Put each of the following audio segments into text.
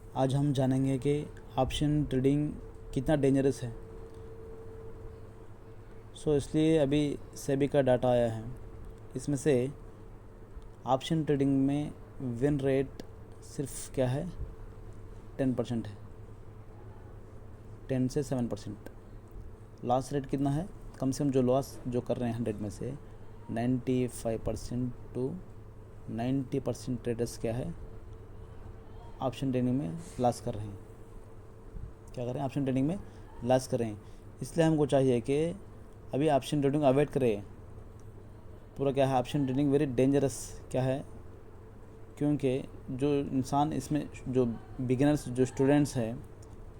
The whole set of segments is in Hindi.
आज हम जानेंगे कि ऑप्शन ट्रेडिंग कितना डेंजरस है। इसलिए अभी सेबी का डाटा आया है, इसमें से ऑप्शन ट्रेडिंग में विन रेट सिर्फ क्या है 10% है, 10 से 7%। लॉस रेट कितना है, कम से कम जो लॉस जो कर रहे हैं 100 में से 95% टू 90% ट्रेडर्स क्या है ऑप्शन ट्रेडिंग में लॉस कर रहे हैं। क्या कर रहे हैं, ऑप्शन ट्रेडिंग में लॉस कर रहे हैं। इसलिए हमको चाहिए कि अभी ऑप्शन ट्रेडिंग अवॉइड करें। पूरा क्या है, ऑप्शन ट्रेडिंग वेरी डेंजरस क्या है, क्योंकि जो इंसान इसमें जो बिगिनर्स जो स्टूडेंट्स हैं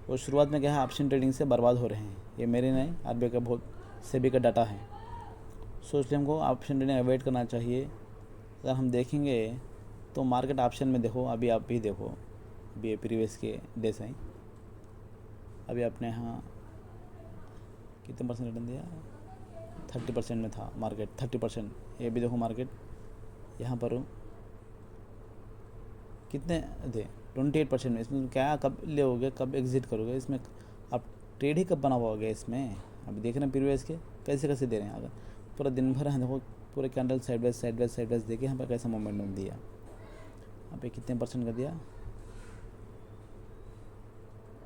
वो शुरुआत में क्या है ऑप्शन ट्रेडिंग से बर्बाद हो रहे हैं। ये मेरे नहीं, आरबीआई का बहुत सेबी का डाटा है। इसलिए हमको ऑप्शन ट्रेडिंग अवॉइड करना चाहिए। अगर हम देखेंगे तो मार्केट ऑप्शन में देखो, अभी आप भी देखो, अभी प्रीवियस के डेज हैं, अभी आपने यहाँ कितने परसेंट रिटर्न दिया, 30% में था मार्केट, 30%। ये भी देखो मार्केट यहाँ पर कितने थे 28% में। इसमें क्या कब ले कब एग्जिट करोगे, इसमें आप ट्रेड ही कब बना पाओगे इसमें। अभी देख रहे हैं प्रीवियस के कैसे कैसे दे रहे हैं। अगर पूरा दिन भर है देखो, पूरे कैंडल साइडवेज देखे यहाँ पर कैसा मोमेंटम दिया। यहाँ पे कितने परसेंट का दिया,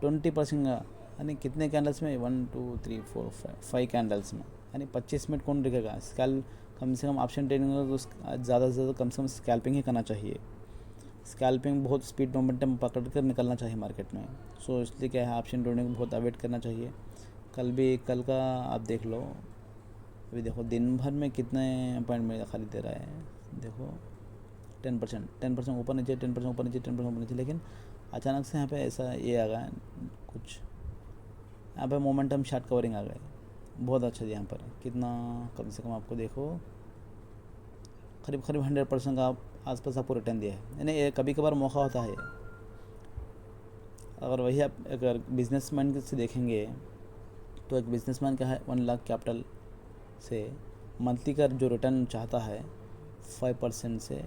20% का, यानी कितने कैंडल्स में 1 2 3 4 5 कैंडल्स में, यानी 25 मिनट कौन रुकेगा। कम से कम ऑप्शन ट्रेडिंग तो ज़्यादा से ज़्यादा कम से कम स्कैल्पिंग ही करना चाहिए। स्कैल्पिंग बहुत स्पीड मोमेंटम पकड़ कर निकलना चाहिए मार्केट में। इसलिए क्या है ऑप्शन ट्रेडिंग को बहुत अवॉइड करना चाहिए। कल का आप देख लो, अभी देखो दिन भर में कितने पॉइंट में खाली दे रहा है, देखो 10% ऊपर नीचे, 10% ऊपर नीचे, 10% ऊपर नीचे। लेकिन अचानक से यहाँ पे ऐसा ये आ गया कुछ, यहाँ पे मोमेंटम शार्ट कवरिंग आ गए, बहुत अच्छा यहाँ पर कितना, कम से कम आपको देखो करीब 100% का आसपास आपको रिटर्न दिया है। यानी ये कभी कभार मौका होता है। अगर वही आप अगर बिजनेसमैन से देखेंगे तो एक बिजनेसमैन का है 1 लाख कैपिटल से मंथली का जो रिटर्न चाहता है 5% से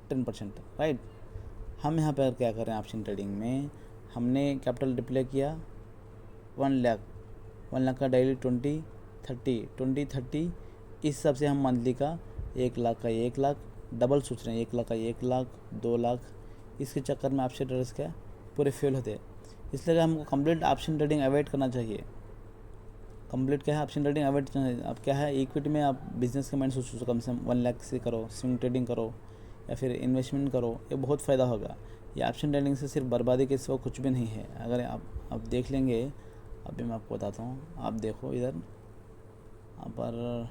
10%, राइट। हम यहाँ पर क्या कर रहे हैं ऑप्शन ट्रेडिंग में, हमने कैपिटल डिप्लॉय किया 1 लाख का डेली 20 30 इस हिसाब से हम मंथली का 1 लाख का 1 लाख डबल सोच रहे हैं, 1 लाख का 1 लाख 2 लाख। इसके चक्कर में ऑप्शन ट्रेडर्स क्या पूरे फेल होते हैं। इसलिए हमको कंप्लीट ऑप्शन ट्रेडिंग अवॉइड करना चाहिए। कंप्लीट क्या है ऑप्शन ट्रेडिंग अवॉइड करना चाहिए। अब क्या है इक्विटी में आप बिजनेस का माइंड सोचो, कम से कम 1 लाख से करो, स्विंग ट्रेडिंग करो या फिर इन्वेस्टमेंट करो, ये बहुत फ़ायदा होगा। ये ऑप्शन ट्रेडिंग से सिर्फ बर्बादी के सिवा कुछ भी नहीं है। अगर आप देख लेंगे, अभी मैं आपको बताता हूँ, आप देखो इधर यहाँ पर,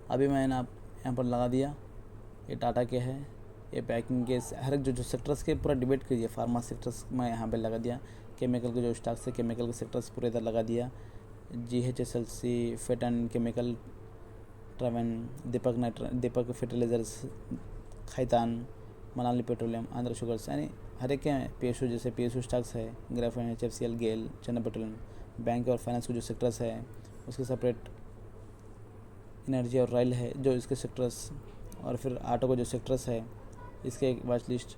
अभी मैंने आप यहाँ पर लगा दिया, ये टाटा के है, ये पैकिंग के, हर एक जो सेक्टर्स के पूरा डिबेट कीजिए। फार्मा सेक्टर्स में यहाँ पे लगा दिया, केमिकल के जो स्टॉक्स है केमिकल के सेक्टर्स पूरे इधर लगा दिया। GHSLC, फेट एंड केमिकल, ट्रेवन, Deepak fertilisers, Khaitan, Manali petroleum, Andhra sugars, यानी हर एक के PSU, जैसे PSU स्टॉक्स है, ग्राफाइन, HFCL, गेल, चंद्र पेट्रोलियम। बैंक और फाइनेंस के जो सेक्टर्स है उसके सेपरेट, एनर्जी और रॉयल है जो इसके सेक्टर्स, और फिर ऑटो के जो सेक्टर्स है इसके एक वॉच लिस्ट,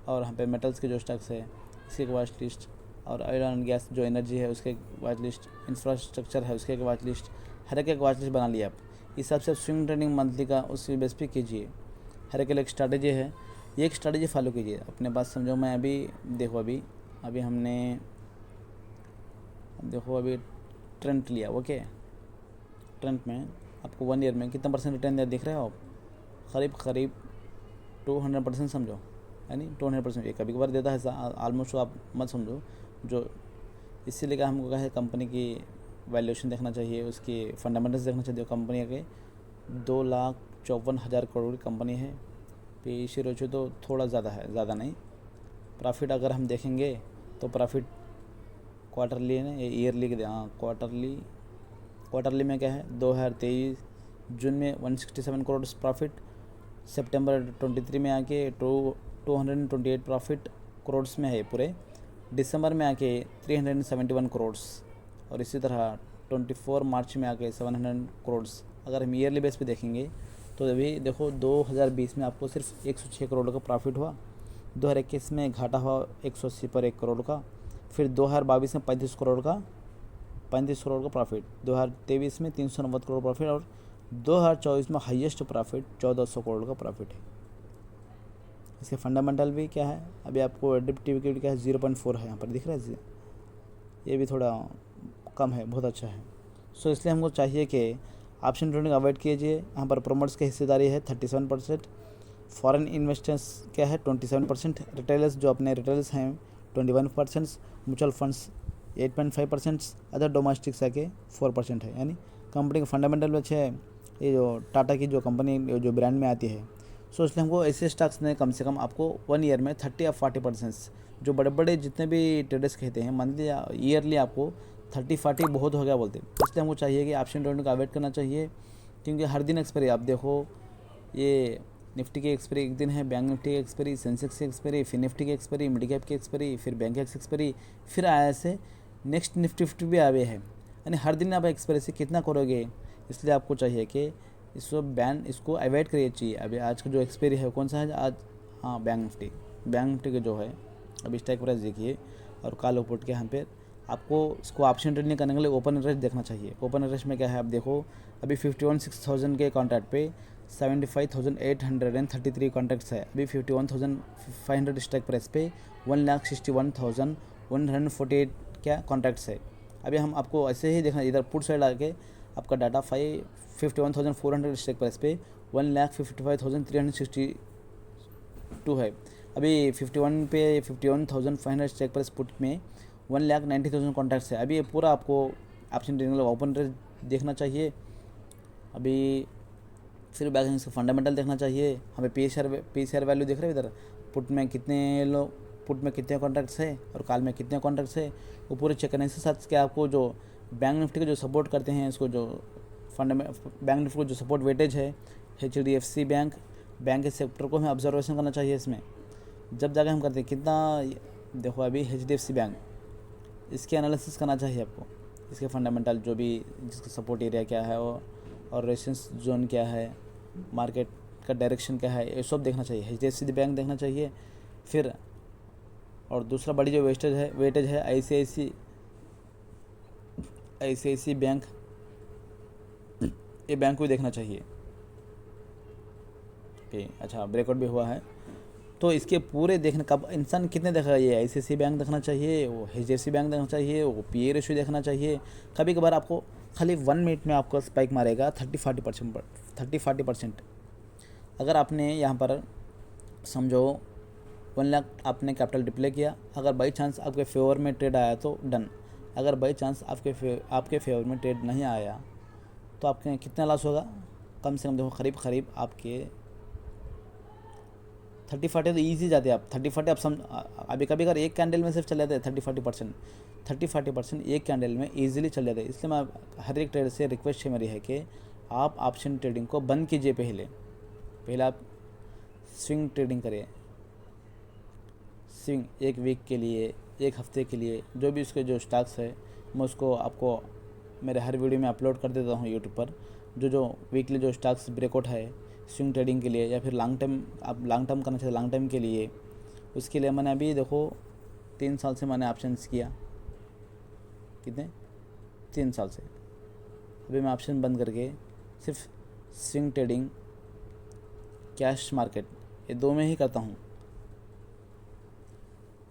और यहाँ पे मेटल्स के जो स्टॉक्स है इसके एक वॉच लिस्ट, और ऑयल एंड गैस जो एनर्जी है उसके एक वॉच लिस्ट, इंफ्रास्ट्रक्चर है उसके एक वॉच लिस्ट। हर एक वॉच लिस्ट बना लिया आप। इस हिसाब से स्विंग ट्रेडिंग मंथली का उस बेस पे कीजिए। हर एक स्ट्रैटेजी है, ये एक स्ट्रैटेजी फॉलो कीजिए। अपने बात समझो, मैं अभी देखो अभी हमने देखो अभी ट्रेंड लिया, ओके। ट्रेंड में आपको 1 ईयर में कितना परसेंट रिटर्न दिया दिख रहे हो आप, करीब 200% समझो, यानी 200%। ये कभी कभार देता है ऑलमोस्ट, आप मत समझो। जो इसीलिए क्या हमको कहा है, कंपनी की वैल्यूएशन देखना चाहिए, उसकी फंडामेंटल्स देखना चाहिए। कंपनी के 2,54,000 करोड़ की कंपनी है, PE रेशियो तो थोड़ा ज़्यादा है, ज़्यादा नहीं। प्रॉफिट अगर हम देखेंगे तो प्रॉफिट क्वार्टरली है ना, ये ईयरली के, हाँ क्वार्टरली में क्या है 2023 जून में 167 करोड़ प्रॉफिट, सितंबर 23 में आके 228 प्रॉफिट करोड्स में है पूरे, दिसंबर में आके 371 करोड्स, और इसी तरह 24 मार्च में आके 700 करोड्स। अगर हम ईयरली बेस पे देखेंगे तो अभी देखो 2020 में आपको सिर्फ 106 करोड़ का प्रॉफिट हुआ, 2021 में घाटा हुआ 180 पर 1 करोड़ का, फिर 2022 में 35 करोड़ का प्रॉफिट, 2023 में 390 करोड़ प्रॉफिट और 2024 में हाईएस्ट प्रॉफिट 1400 करोड़ का प्रॉफिट है। इसके फंडामेंटल भी क्या है, अभी आपको एडिप्टिविटी क्या है 0.4 है, यहाँ पर दिख रहा है, ये भी थोड़ा कम है, बहुत अच्छा है। सो इसलिए हमको चाहिए कि ऑप्शन ट्रेडिंग अवॉइड कीजिए। यहाँ पर प्रोमोटर्स की हिस्सेदारी है 37%, फॉरेन इन्वेस्टर्स क्या है 27%, रिटेलर्स जो अपने रिटेलर्स हैं 21%, म्यूचुअल फंड्स 8.5%, अदर डोमेस्टिक्स आके 4% है। यानी कंपनी का फंडामेंटल अच्छे है। ये जो टाटा की जो कंपनी जो ब्रांड में आती है, सो इसलिए हमको ऐसे स्टॉक्स ने कम से कम आपको 1 ईयर में 30 या 40%, जो बड़े बड़े जितने भी ट्रेडर्स कहते हैं मंथली या ईयरली आपको 30-40 बहुत हो गया बोलते हैं। इसलिए हमको चाहिए कि ऑप्शन ट्रेडिंग का अवॉइड करना चाहिए, क्योंकि हर दिन एक्सपायरी आप देखो, ये निफ्टी की एक्सपायरी एक दिन है, बैंक निफ्टी की एक्सपायरी, सेंसेक्स की एक्सपायरी, फिर निफ्टी की एक्सपायरी, मिड कैप की एक्सपायरी, फिर बैंक की एक्सपायरी, फिर आया से नेक्स्ट निफ्टी 50 भी आए है। यानी हर दिन आप एक्सपायरी से कितना करोगे, इसलिए आपको चाहिए कि इसको अवॉइड करिए चाहिए। अभी आज का जो एक्सपायरी है कौन सा है आज, हाँ बैंक निफ्टी के जो है अभी स्ट्राइक प्राइस देखिए, और कॉल ओपुट के यहाँ पे आपको इसको ऑप्शन ट्रेडिंग करने के लिए ओपन इंटरेस्ट देखना चाहिए। ओपन इंटरेस्ट में क्या है आप देखो, अभी 51,600 के कॉन्ट्रैक्ट पे 75,833 कॉन्ट्रैक्ट्स है। अभी 51,500 स्ट्राइक प्राइस पे 1,61,148 क्या कॉन्ट्रैक्ट्स है। अभी हम आपको ऐसे ही देखना, इधर पुट साइड आके आपका डाटा 51,400 स्ट्राइक प्राइस पे 1,55,362 है। अभी 51 पे 51,500 स्ट्राइक प्राइस पुट में 1,90,000 कॉन्टैक्ट्स है। अभी ये पूरा आपको ऑप्शन ट्रेडिंग ओपन रेट देखना चाहिए। अभी फिर बैक इसका फंडामेंटल देखना चाहिए। हमें पी शेयर वैल्यू देख रहे हैं इधर, पुट में कितने कॉन्ट्रैक्ट्स है और कॉल में कितने कॉन्ट्रैक्ट्स है, वो पूरे चेक करने से साथ क्या आपको जो बैंक निफ्टी को जो सपोर्ट करते हैं, इसको जो बैंक निफ्टी को जो सपोर्ट वेटेज है HDFC बैंक के सेक्टर को हमें ऑब्जर्वेशन करना चाहिए। इसमें जब जाकर हम करते हैं कितना, देखो अभी HDFC बैंक, इसके एनालिसिस करना चाहिए आपको, इसके फंडामेंटल जो भी जिसका सपोर्ट एरिया क्या है और रेजिस्टेंस जोन क्या है, मार्केट का डायरेक्शन क्या है, ये सब देखना चाहिए। HDFC बैंक देखना चाहिए। फिर और दूसरा बड़ी जो वेटेज है ICICI बैंक, ये बैंक को भी देखना चाहिए। अच्छा ब्रेकआउट भी हुआ है, तो इसके पूरे देखने कब इंसान कितने देखा, ये ICICI बैंक देखना चाहिए, वो HDFC बैंक देखना चाहिए, वो PE रेशियो देखना चाहिए। कभी कभार आपको खाली 1 मिनट में आपको स्पाइक मारेगा 30-40%। अगर आपने यहाँ पर समझो 1 लाख आपने कैपिटल डिप्ले किया, अगर बाई चांस आपके फेवर में ट्रेड आया तो डन, अगर बाई चांस आपके फेवर में ट्रेड नहीं आया तो आपके कितना लॉस होगा, कम से कम देखो करीब आपके 30-40 तो ईजी जाते हैं आप 30-40 आप अभी कभी अगर एक कैंडल में सिर्फ चले जाते हैं 30-40% एक कैंडल में ईजिली चल जाते हैं। इसलिए मैं हर एक ट्रेडर से रिक्वेस्ट है मेरी है कि आप ऑप्शन ट्रेडिंग को बंद कीजिए। पहले आप स्विंग ट्रेडिंग करिए, स्विंग 1 वीक के लिए, 1 हफ्ते के लिए, जो भी उसके जो स्टॉक्स है मैं उसको आपको मेरे हर वीडियो में अपलोड कर देता हूँ यूट्यूब पर। जो वीकली जो स्टॉक्स ब्रेकआउट है स्विंग ट्रेडिंग के लिए, या फिर लॉन्ग टर्म करना चाहिए लॉन्ग टर्म के लिए, उसके लिए मैंने अभी देखो 3 साल से मैंने ऑप्शंस किया, कितने 3 साल से। अभी मैं ऑप्शन बंद करके सिर्फ स्विंग ट्रेडिंग, कैश मार्केट, ये 2 में ही करता हूँ।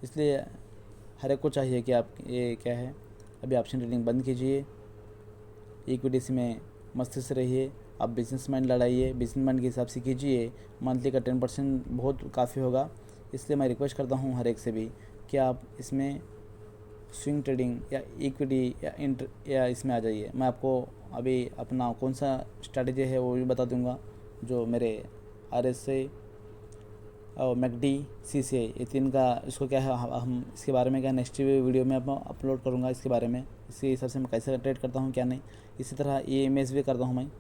इसलिए हर एक को चाहिए कि आप ये क्या है, अभी ऑप्शन ट्रेडिंग बंद कीजिए, इक्विटीज में मस्ती से रहिए। आप बिजनेसमैन लड़ाइए, बिजनेसमैन के हिसाब से कीजिए, मंथली का 10% बहुत काफ़ी होगा। इसलिए मैं रिक्वेस्ट करता हूँ हर एक से भी कि आप इसमें स्विंग ट्रेडिंग या इक्विटी या इसमें आ जाइए। मैं आपको अभी अपना कौन सा स्ट्रैटेजी है वो भी बता दूंगा, जो मेरे RSI और MACD CCI ये 3 का, इसको क्या है हम इसके बारे में क्या नेक्स्ट वीडियो में अपलोड करूँगा इसके बारे में, इसके हिसाब से मैं कैसे ट्रेड करता हूँ क्या नहीं। इसी तरह EMAs भी करता हूँ मैं,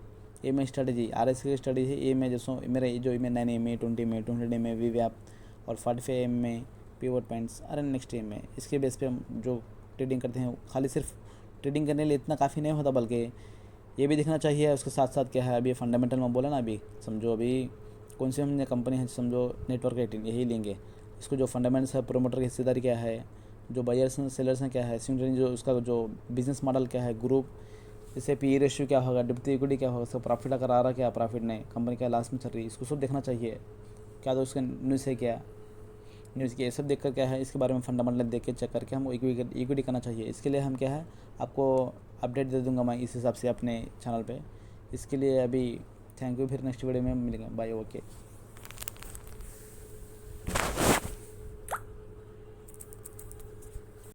EMA स्ट्रैटेजी RSI की स्ट्रैटेजी है। EMA जैसे मेरे जो EMA 9 EMA 20 EMA 200 EMA VWAP और 45 EMA पिवट पॉइंट्स और नेक्स्ट EMA, इसके बेस पे हम जो ट्रेडिंग करते हैं, खाली सिर्फ ट्रेडिंग करने के लिए इतना काफ़ी नहीं होता, बल्कि ये भी दिखना चाहिए उसके साथ साथ क्या है। अभी फंडामेंटल में बोला ना, अभी समझो अभी कौन सी हमने कंपनी है, समझो नेटवर्क 18 यही लेंगे, इसको जो फंडामेंट्स है, प्रोमोटर की हिस्सेदारी क्या है, जो बायर्स हैं सेलर्स हैं क्या है, सिमटरी जो उसका जो बिजनेस मॉडल क्या है, ग्रुप जैसे पी रेशियो क्या होगा, डेब्ट इक्विटी क्या होगा, उसका प्रॉफिट अगर आ रहा क्या, प्रॉफिट नहीं, कंपनी क्या लास्ट में चल रही है, इसको सब देखना चाहिए। क्या तो उसका न्यूज़ है क्या, न्यूज़ की ये सब देख कर क्या है, इसके बारे में फंडामेंटल देख के चेक करके हम इक्विटी करना चाहिए। इसके लिए हम क्या है आपको अपडेट दे दूंगा मैं इस हिसाब से अपने चैनल पे। इसके लिए अभी थैंक यू, फिर नेक्स्ट वीडियो में मिलेंगे, बाय, ओके।